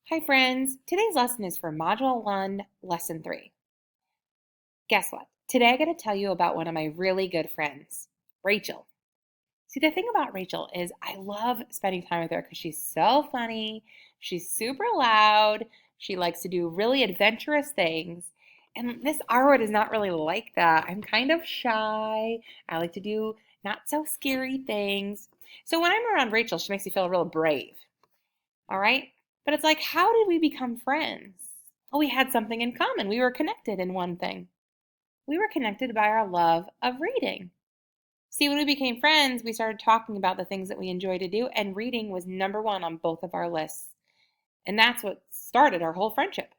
Hi friends, today's lesson is for Module 1, Lesson 3. Guess what? Today I got to tell you about one of my really good friends, Rachel. See, the thing about Rachel is I love spending time with her because she's so funny, she's super loud, she likes to do really adventurous things, and this R word is not really like that. I'm kind of shy, I like to do not so scary things. So when I'm around Rachel, she makes me feel real brave. All right? But it's like, how did we become friends? Well, we had something in common. We were connected in one thing. We were connected by our love of reading. See, when we became friends, we started talking about the things that we enjoy to do, and reading was number one on both of our lists. And that's what started our whole friendship.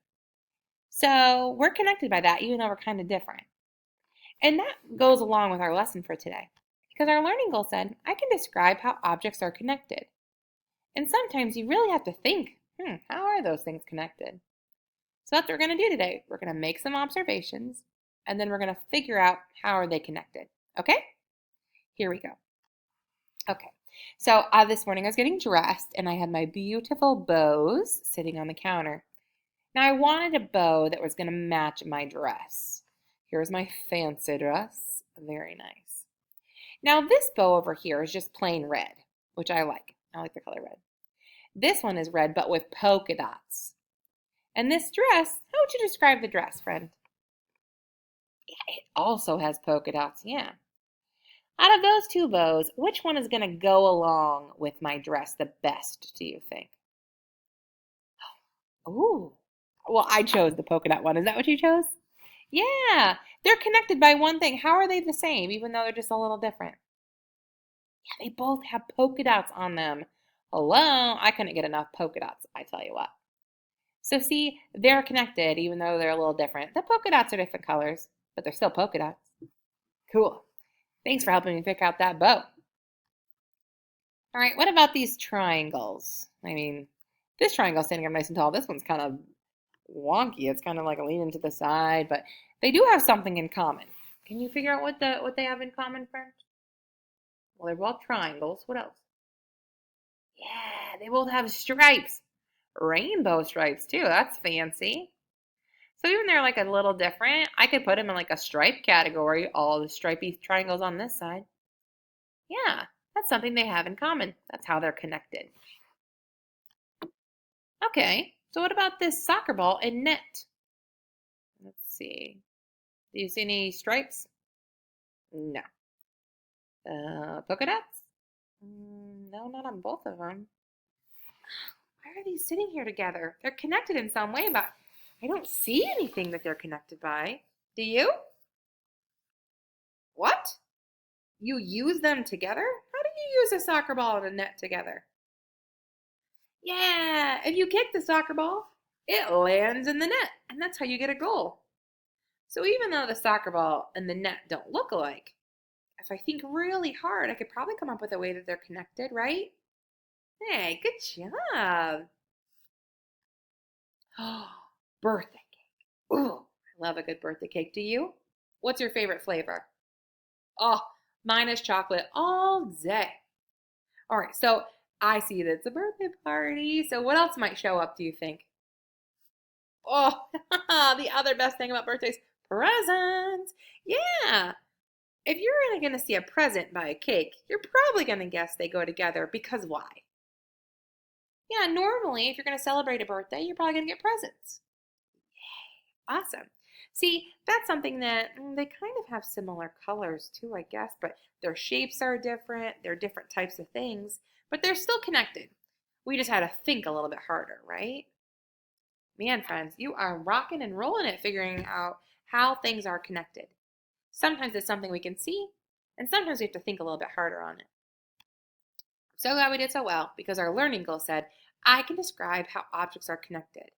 So we're connected by that, even though we're kind of different. And that goes along with our lesson for today. Because our learning goal said, I can describe how objects are connected. And sometimes you really have to think, how are those things connected? So that's what we're going to do today. We're going to make some observations, and then we're going to figure out how are they connected. Okay? Here we go. Okay. So this morning I was getting dressed, and I had my beautiful bows sitting on the counter. Now I wanted a bow that was going to match my dress. Here's my fancy dress. Very nice. Now this bow over here is just plain red, which I like. I like the color red. This one is red, but with polka dots. And this dress, how would you describe the dress, friend? Yeah, it also has polka dots, yeah. Out of those two bows, which one is going to go along with my dress the best, do you think? Ooh. Well, I chose the polka dot one. Is that what you chose? Yeah, they're connected by one thing. How are they the same, even though they're just a little different? Yeah, they both have polka dots on them. Hello, I couldn't get enough polka dots, I tell you what. So see, they're connected even though they're a little different. The polka dots are different colors, but they're still polka dots. Cool. Thanks for helping me pick out that bow. All right, what about these triangles? I mean, this triangle standing up nice and tall. This one's kind of wonky. It's kind of like leaning to the side, but they do have something in common. Can you figure out what they have in common, friend? Well, they're both triangles. What else? Yeah, they both have stripes. Rainbow stripes too. That's fancy. So even they're like a little different, I could put them in like a stripe category, all the stripy triangles on this side. Yeah, that's something they have in common. That's how they're connected. Okay, so what about this soccer ball and net? Let's see. Do you see any stripes? No. Polka dots? No, not on both of them. Why are these sitting here together? They're connected in some way, but I don't see anything that they're connected by. Do you? What? You use them together? How do you use a soccer ball and a net together? Yeah, if you kick the soccer ball, it lands in the net, and that's how you get a goal. So even though the soccer ball and the net don't look alike, if I think really hard, I could probably come up with a way that they're connected, right? Hey, good job. Oh, birthday cake. Ooh, I love a good birthday cake. Do you? What's your favorite flavor? Oh, mine is chocolate all day. All right, so I see that it's a birthday party. So what else might show up, do you think? Oh, the other best thing about birthdays, presents. Yeah. If you're really going to see a present by a cake, you're probably going to guess they go together because why? Yeah, normally if you're going to celebrate a birthday, you're probably going to get presents. Awesome. See, that's something that they kind of have similar colors too, I guess, but their shapes are different. They're different types of things, but they're still connected. We just had to think a little bit harder, right? Man, friends, you are rocking and rolling it figuring out how things are connected. Sometimes it's something we can see, and sometimes we have to think a little bit harder on it. So glad we did so well because our learning goal said, I can describe how objects are connected.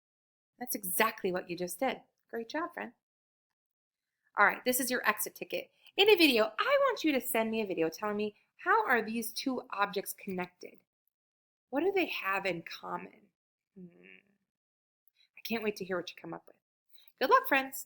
That's exactly what you just did. Great job, friend. All right, this is your exit ticket. In a video, I want you to send me a video telling me how are these two objects connected? What do they have in common? I can't wait to hear what you come up with. Good luck, friends.